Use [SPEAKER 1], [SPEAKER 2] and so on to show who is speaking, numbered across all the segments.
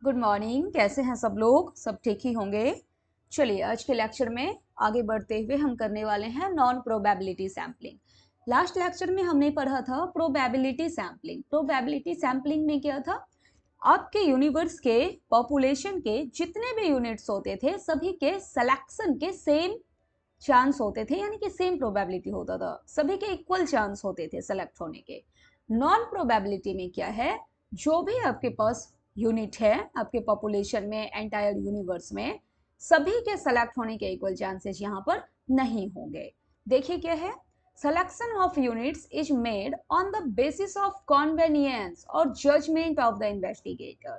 [SPEAKER 1] Good morning. कैसे हैं सब लोग? सब ठीक ही होंगे। चलिए आज के लेक्चर में आगे बढ़ते हुए हम करने वाले हैं non probability sampling. Last lecture में हमने पढ़ा था प्रोबेबिलिटी सैम्पलिंग। प्रोबेबिलिटी सैम्पलिंग में क्या था? आपके यूनिवर्स के पॉपुलेशन के जितने भी यूनिट्स होते थे सभी के सिलेक्शन के सेम चांस होते थे, यानी कि सेम प्रोबेबिलिटी होता था, सभी के इक्वल चांस होते थे सेलेक्ट होने के। नॉन प्रोबेबिलिटी में क्या है? जो भी आपके पास यूनिट है आपके पॉपुलेशन में, एंटायर यूनिवर्स में, सभी के सेलेक्ट होने के इक्वल चांसेस यहाँ पर नहीं होंगे। देखिए क्या है, selection of units is made on the basis of convenience और judgment of the investigator।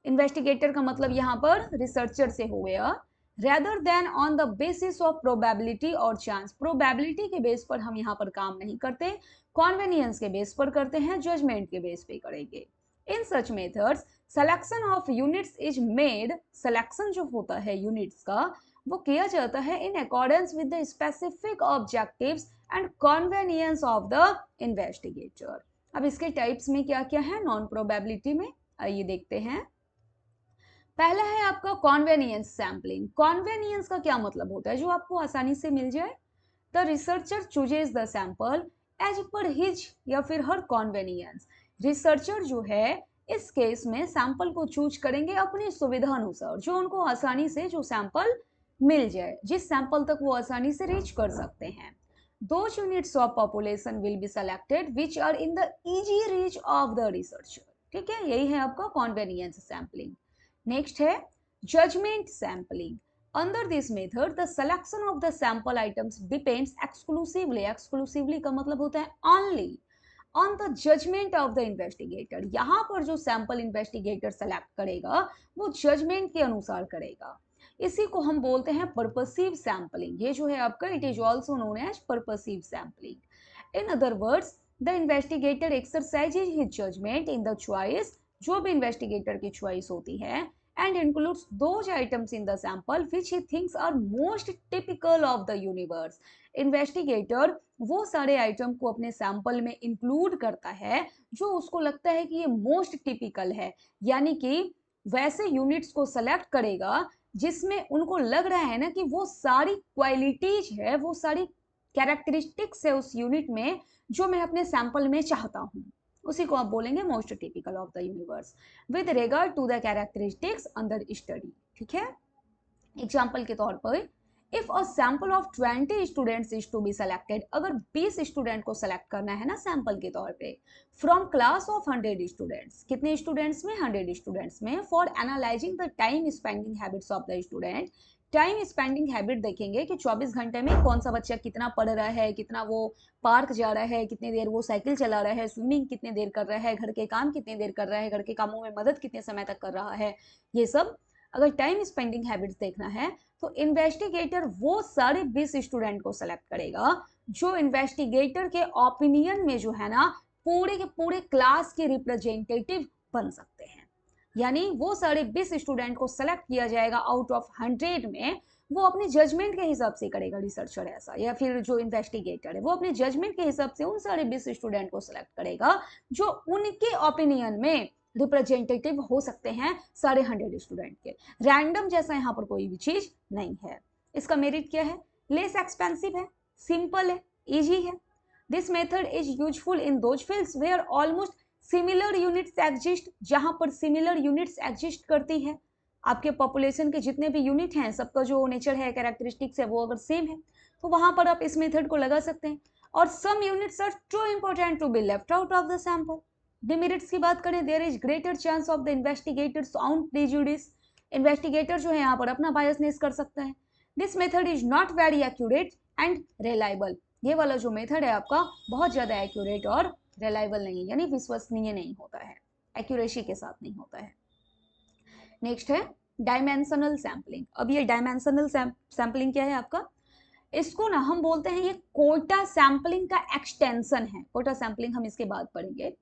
[SPEAKER 1] Investigator का मतलब यहाँ पर रिसर्चर से हो गया। Rather than on the basis of probability और चांस। प्रोबेबिलिटी के बेस पर हम यहाँ पर काम नहीं करते, कॉन्वेनियंस के बेस पर करते हैं, जजमेंट के बेस पे करेंगे। In such methods selection of units is made. Selection जो होता है यूनिट्स का वो किया जाता है in accordance with the specific objectives and convenience of the investigator. अब इसके टाइप्स में क्या क्या है नॉन प्रोबेबिलिटी में, आइए देखते हैं। पहला है आपका कॉन्वेनियंस सैम्पलिंग। कॉन्वेनियंस का क्या मतलब होता है? जो आपको आसानी से मिल जाए। The researcher chooses the sample as per his या फिर हर कॉन्वेनियंस। रिसर्चर जो है इस केस में सैंपल को चूज करेंगे अपनी सुविधा अनुसार, जो उनको आसानी से जो सैंपल मिल जाए, जिस सैंपल तक वो आसानी से रीच कर सकते हैं। Those units of population will be selected which are in the easy reach of the researcher। ठीक है, यही है आपका कॉन्वेनियंस सैम्पलिंग। नेक्स्ट है judgement sampling. Under this method the selection of the sample items depends exclusively. Exclusively का मतलब होता है only on the judgement of the investigator. यहाँ पर जो सैंपल इन्वेस्टिगेटर सेलेक्ट करेगा वो जजमेंट के अनुसार करेगा। इसी को हम बोलते हैं पर्पसिव सैंपलिंग। ये जो है आपका it is also known as purposive sampling. In other words the investigator exercises his judgement in the choice. जो भी इन्वेस्टिगेटर की चॉइस होती है and includes those items in the sample which he thinks are most typical of the universe. Investigator वो सारे item को अपने sample में इंक्लूड करता है जो उसको लगता है कि ये मोस्ट टिपिकल है, यानी कि वैसे यूनिट्स को सेलेक्ट करेगा जिसमें उनको लग रहा है ना कि वो सारी क्वालिटीज है, वो सारी कैरेक्टरिस्टिक्स है उस यूनिट में जो मैं अपने सैंपल में चाहता हूँ। उसी को आप बोलेंगे most typical of the universe with regard to the characteristics under study. ठीक है, एग्जाम्पल के तौर पर if a sample of 20 students is to be selected. अगर 20 स्टूडेंट को सेलेक्ट करना है ना सैंपल के तौर पे फ्रॉम क्लास ऑफ 100 स्टूडेंट्स। कितने स्टूडेंट्स में? 100 स्टूडेंट्स में। For analysing the time spending habits of the student. Time spending habit देखेंगे कि 24 घंटे में कौन सा बच्चा कितना पढ़ रहा है, कितना वो पार्क जा रहा है, कितनी देर वो साइकिल चला रहा है, स्विमिंग कितनी देर कर रहा है, घर के काम कितनी देर कर रहा है, घर के कामों में मदद कितने समय तक कर रहा है। ये सब अगर टाइम स्पेंडिंग हैबिट्स देखना है तो इन्वेस्टिगेटर वो सारे 20 स्टूडेंट को सेलेक्ट करेगा जो इन्वेस्टिगेटर के ओपिनियन में जो है ना पूरे के पूरे क्लास के रिप्रेजेंटेटिव बन सकते हैं। यानी वो सारे 20 स्टूडेंट को सेलेक्ट किया जाएगा आउट ऑफ 100 में। वो अपने जजमेंट के हिसाब से करेगा रिसर्चर ऐसा, या फिर जो इन्वेस्टिगेटर है वो अपने जजमेंट के हिसाब से उन सारे 20 स्टूडेंट को सेलेक्ट करेगा जो उनके ओपिनियन में रिप्रेजेंटेटिव हो सकते हैं सारे 100 स्टूडेंट के। रैंडम जैसा यहाँ पर कोई भी चीज नहीं है। इसका मेरिट क्या है? लेस एक्सपेंसिव है, सिंपल है, इजी है। This method is useful in those fields where almost similar units exist. जहां पर सिमिलर यूनिट्स एग्जिस्ट करती है, आपके पॉपुलेशन के जितने भी यूनिट हैं सबका जो नेचर है, कैरेक्टरिस्टिक्स है, वो अगर सेम है तो वहां पर आप इस मेथड को लगा सकते हैं। और some units are too important to be left out of the sample. Demerits की बात करें, there is greater chance of the investigator sound prejudice. Investigator जो है यहाँ पर अपना बायसनेस कर सकता है। This method is not very accurate and reliable. ये वाला जो मेथड है आपका बहुत ज्यादा एक्यूरेट और रिलायबल नहीं है, यानी विश्वसनीय नहीं होता है, एक्यूरेसी के साथ नहीं होता है। नेक्स्ट है डायमेंशनल सैंपलिंग। अब ये डायमेंशनल सैंपलिंग क्या है आपका? इसको ना हम बोलते हैं ये कोटा सैंपलिंग का एक्सटेंशन है। कोटा सैंपलिंग हम इसके बाद पढ़ेंगे।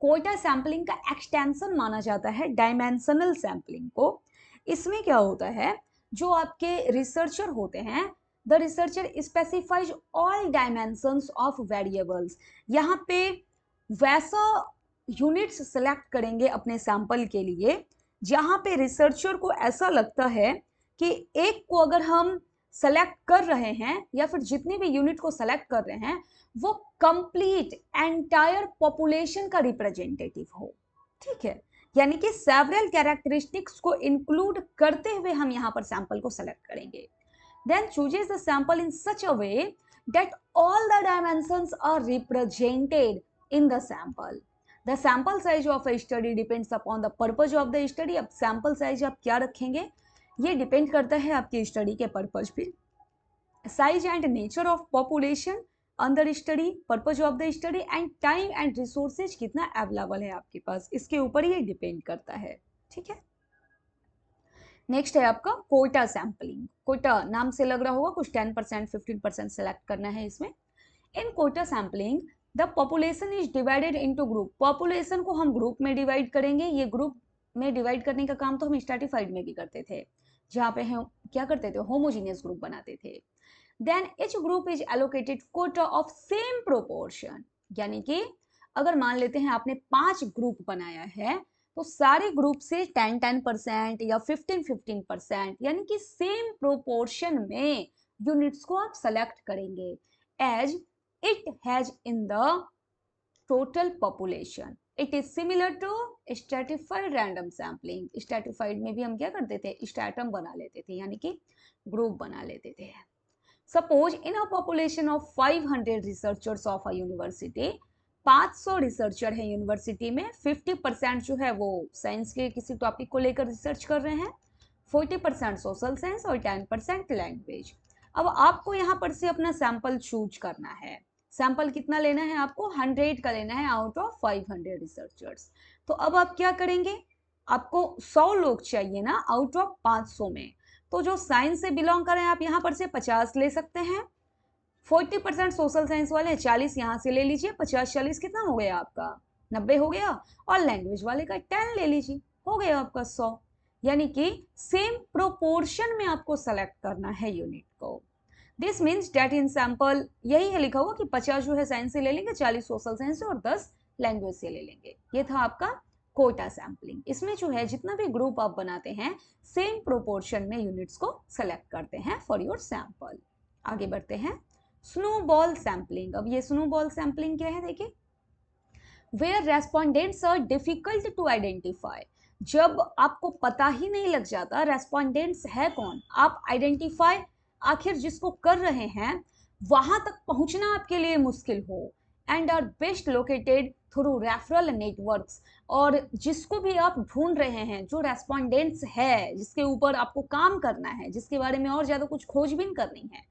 [SPEAKER 1] कोटा सैंपलिंग का एक्सटेंशन माना जाता है डायमेंशनल सैंपलिंग को। इसमें क्या होता है, जो आपके रिसर्चर होते हैं, the researcher specifies all dimensions of variables. यहाँ पे वैसा यूनिट्स सेलेक्ट करेंगे अपने सैंपल के लिए जहां पे रिसर्चर को ऐसा लगता है कि एक को अगर हम सेलेक्ट कर रहे हैं या फिर जितने भी यूनिट को सेलेक्ट कर रहे हैं वो कंप्लीट एंटायर पॉपुलेशन का रिप्रेजेंटेटिव हो, ठीक है, यानी कि सेवरल कैरेक्टरिस्टिक्स को इंक्लूड करते हुए हम यहाँ पर सैंपल को सेलेक्ट करेंगे। Then chooses the sample in such a way that all the dimensions are represented in the sample. The sample size of a study depends upon the purpose of the study. अब sample size आप क्या रखेंगे ये depend करता है आपकी study के purpose पे। Size and nature of population under study, purpose of the study and time and resources कितना अवेलेबल है आपके पास, इसके ऊपर ये डिपेंड करता है, ठीक है। नेक्स्ट है आपका कोटा सैंपलिंग। कोटा नाम से लग रहा होगा कुछ 10% 15% सेलेक्ट करना है इसमें। In quota sampling the population is divided into group. Population को हम ग्रुप में डिवाइड करेंगे। ये ग्रुप में डिवाइड करने का काम तो हम स्ट्रैटिफाइड में भी करते थे, जहाँ पे हम क्या करते थे, होमोजीनियस ग्रुप बनाते थे। Then each group is allocated quota of same proportion, यानी कि अगर मान लेते हैं आपने 5 ग्रुप बनाया है तो सारे ग्रुप से 10% या 15% यानी कि सेम प्रोपोर्शन में यूनिट्स को आप सेलेक्ट करेंगे as it has in the total population. It is similar to stratified random sampling. Stratified में भी हम क्या करते थे, स्ट्रैटम बना लेते थे, यानी कि ग्रुप बना लेते थे। Suppose in a population of 500 researchers of a university, 500 researcher है यूनिवर्सिटी में, 50% जो है वो साइंस के किसी टॉपिक को लेकर रिसर्च कर रहे हैं, 40% सोशल साइंस और 10% लैंग्वेज। अब आपको यहाँ पर से अपना सैंपल चूज करना है। सैंपल कितना लेना है आपको, 100 का लेना है आउट ऑफ 500 रिसर्चर्स। तो अब आप क्या करेंगे, आपको 100 लोग चाहिए ना आउट ऑफ 500 में, तो जो साइंस से बिलोंग करें आप यहाँ पर से 50 ले सकते हैं। 40% सोशल साइंस वाले हैं, 40 यहाँ से ले लीजिए, 50-40 कितना हो गया आपका, 90 हो गया, और लैंग्वेज वाले का 10 ले लीजिए, हो गया आपका 100। यानी कि सेम प्रोपोर्शन में आपको सेलेक्ट करना है यूनिट को। This means that in sample यही है लिखा हुआ कि 50 जो है साइंस से ले लेंगे, 40 सोशल साइंस से और 10 लैंग्वेज से ले लेंगे। ये था आपका कोटा सैंपलिंग। इसमें जो है जितना भी ग्रुप आप बनाते हैं सेम प्रोपोर्शन में यूनिट्स को सेलेक्ट करते हैं फॉर योर सैंपल। आगे बढ़ते हैं, स्नोबॉल सैंपलिंग। अब ये स्नोबॉल सैंपलिंग क्या है देखिए, where respondents are difficult to identify. जब आपको पता ही नहीं लग जाता रेस्पोंडेंट्स है कौन, आप आइडेंटिफाई आखिर जिसको कर रहे हैं वहां तक पहुंचना आपके लिए मुश्किल हो, and are best located through referral networks. और जिसको भी आप ढूंढ रहे हैं, जो रेस्पोंडेंट्स है जिसके ऊपर आपको काम करना है, जिसके बारे में और ज़्यादा कुछ खोजबीन करनी है,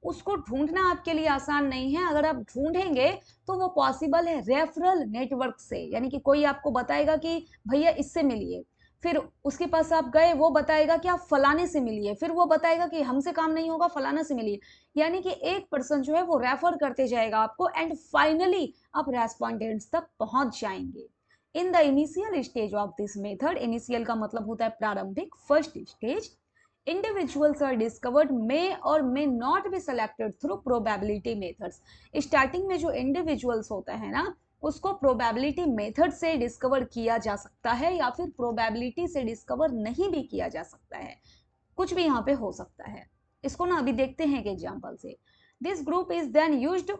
[SPEAKER 1] उसको ढूंढना आपके लिए आसान नहीं है। अगर आप ढूंढेंगे तो वो पॉसिबल है रेफरल नेटवर्क से, यानी कि कोई आपको बताएगा कि भैया इससे मिलिए, फिर उसके पास आप गए, वो बताएगा कि आप फलाने से मिलिए, फिर वो बताएगा कि हमसे काम नहीं होगा, फलाना से मिलिए, यानी कि एक पर्सन जो है वो रेफर करते जाएगा आपको, एंड फाइनली आप रेस्पोंडेंट्स तक पहुंच जाएंगे। In the initial stage of this method, initial का मतलब होता है प्रारंभिक, first stage, individuals are discovered may or may not be selected through probability methods। Starting में जो इंडिविजुअल्स होता है ना उसको प्रोबेबिलिटी मेथड से डिस्कवर किया जा सकता है, या फिर प्रोबेबिलिटी से डिस्कवर नहीं भी किया जा सकता है, कुछ भी यहाँ पे हो सकता है। इसको ना अभी देखते हैं एक एग्जांपल से। This group is then used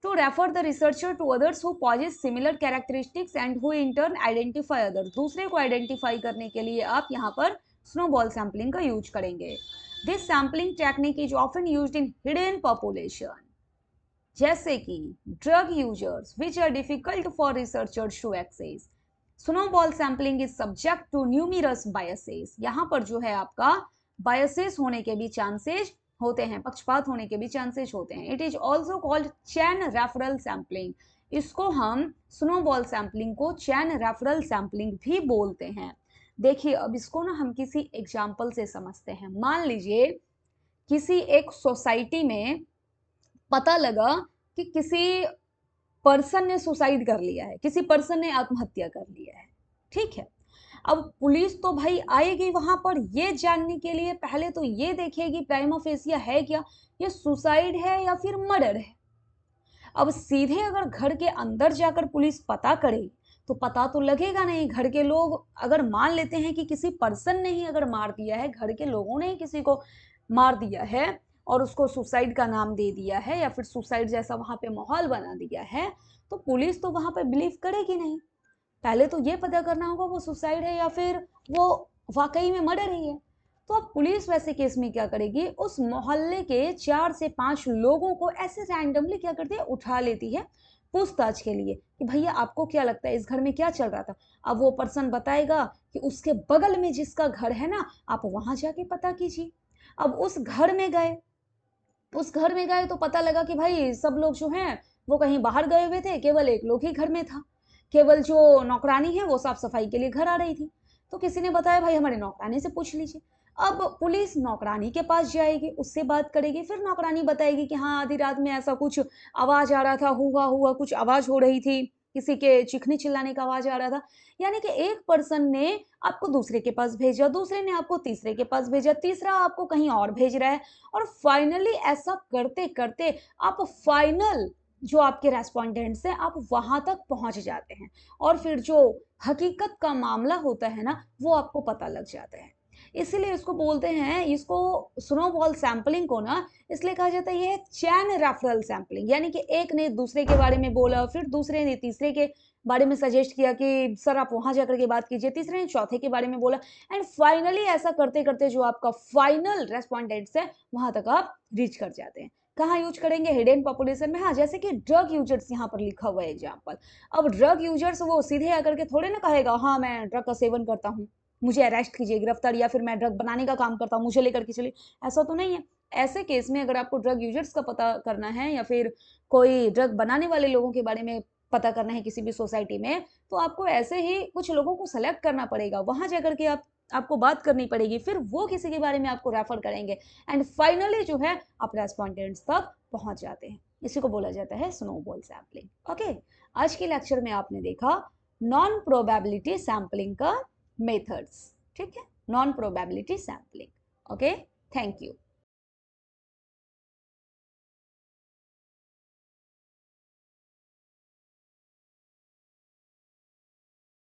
[SPEAKER 1] to refer the researcher to others who possess similar characteristics and who in turn identify others। दूसरे को आइडेंटिफाई करने के लिए आप यहाँ पर स्नोबॉल सैम्पलिंग का यूज करेंगे। This sampling technique is often used in hidden population, जैसे कि drug users which are difficult for researchers to access. Snowball sampling is subject to numerous biases. यहाँ पर जो है आपका बायसेस होने के भी चांसेस होते हैं, पक्षपात होने के भी चांसेस होते हैं। It is also called chain referral sampling. इसको हम स्नोबॉल सैम्पलिंग को चैन रेफरल सैम्पलिंग भी बोलते हैं। देखिए अब इसको ना हम किसी एग्जाम्पल से समझते हैं। मान लीजिए किसी एक सोसाइटी में पता लगा कि किसी पर्सन ने सुसाइड कर लिया है, किसी पर्सन ने आत्महत्या कर लिया है, ठीक है। अब पुलिस तो भाई आएगी वहां पर ये जानने के लिए, पहले तो ये देखेगी प्राइमा फेसिया है क्या, ये सुसाइड है या फिर मर्डर है। अब सीधे अगर घर के अंदर जाकर पुलिस पता करे तो पता तो लगेगा नहीं। घर के लोग अगर मान लेते हैं कि किसी पर्सन ने ही अगर मार दिया है, घर के लोगों ने ही किसी को मार दिया है और उसको सुसाइड का नाम दे दिया है या फिर सुसाइड जैसा वहाँ पे माहौल बना दिया है, तो पुलिस तो वहाँ पे बिलीव करेगी नहीं। पहले तो ये पता करना होगा वो सुसाइड है या फिर वो वाकई में मर्डर ही है। तो अब पुलिस वैसे केस में क्या करेगी, उस मोहल्ले के 4 से 5 लोगों को ऐसे रैंडमली क्या करती है, उठा लेती है पूछताछ के लिए कि भैया आपको क्या लगता है इस घर में क्या चल रहा था। अब वो पर्सन बताएगा कि उसके बगल में जिसका घर है ना, आप वहां जाके पता कीजिए। अब उस घर में गए तो पता लगा कि भाई सब लोग जो हैं वो कहीं बाहर गए हुए थे, केवल एक लोग ही घर में था। केवल जो नौकरानी है वो साफ सफाई के लिए घर आ रही थी। तो किसी ने बताया भाई हमारे नौकरानी से पूछ लीजिए। अब पुलिस नौकरानी के पास जाएगी, उससे बात करेगी, फिर नौकरानी बताएगी कि हाँ आधी रात में ऐसा कुछ आवाज आ रहा था, हुआ हुआ कुछ आवाज हो रही थी, किसी के चीखने चिल्लाने का आवाज आ रहा था। यानी कि एक पर्सन ने आपको दूसरे के पास भेजा, दूसरे ने आपको तीसरे के पास भेजा, तीसरा आपको कहीं और भेज रहा है, और फाइनली ऐसा करते करते आप फाइनल जो आपके रेस्पोंडेंट्स हैं आप वहां तक पहुंच जाते हैं, और फिर जो हकीकत का मामला होता है ना वो आपको पता लग जाता है। इसीलिए इसको बोलते हैं, इसको स्नोबॉल सैंपलिंग को ना इसलिए कहा जाता है ये चैन रेफरल सैंपलिंग। यानी कि एक ने दूसरे के बारे में बोला, फिर दूसरे ने तीसरे के बारे में सजेस्ट किया कि सर आप वहां जाकर के बात कीजिए, तीसरे ने चौथे के बारे में बोला, एंड फाइनली ऐसा करते करते जो आपका फाइनल रेस्पोंडेंट्स है वहां तक आप रीच कर जाते हैं। कहाँ यूज करेंगे, हिडन पॉपुलेशन में। हाँ, जैसे कि ड्रग यूजर्स यहाँ पर लिखा हुआ है एग्जाम्पल। अब ड्रग यूजर्स वो सीधे आकर के थोड़े ना कहेगा हाँ मैं ड्रग का सेवन करता हूँ, मुझे अरेस्ट कीजिए, गिरफ्तार, या फिर मैं ड्रग बनाने का काम करता हूँ, मुझे लेकर के चलिए। ऐसा तो नहीं है। ऐसे केस में अगर आपको ड्रग यूजर्स का पता करना है या फिर कोई ड्रग बनाने वाले लोगों के बारे में पता करना है किसी भी सोसाइटी में, तो आपको ऐसे ही कुछ लोगों को सेलेक्ट करना पड़ेगा, वहां जाकर के आपको बात करनी पड़ेगी, फिर वो किसी के बारे में आपको रेफर करेंगे, एंड फाइनली जो है आप रेस्पोंडेंट्स तक पहुंच जाते हैं। इसी को बोला जाता है स्नोबॉल सैंपलिंग। ओके, आज के लेक्चर में आपने देखा नॉन प्रोबेबिलिटी सैंपलिंग का मेथड्स। ठीक है, non probability sampling. Okay, thank you.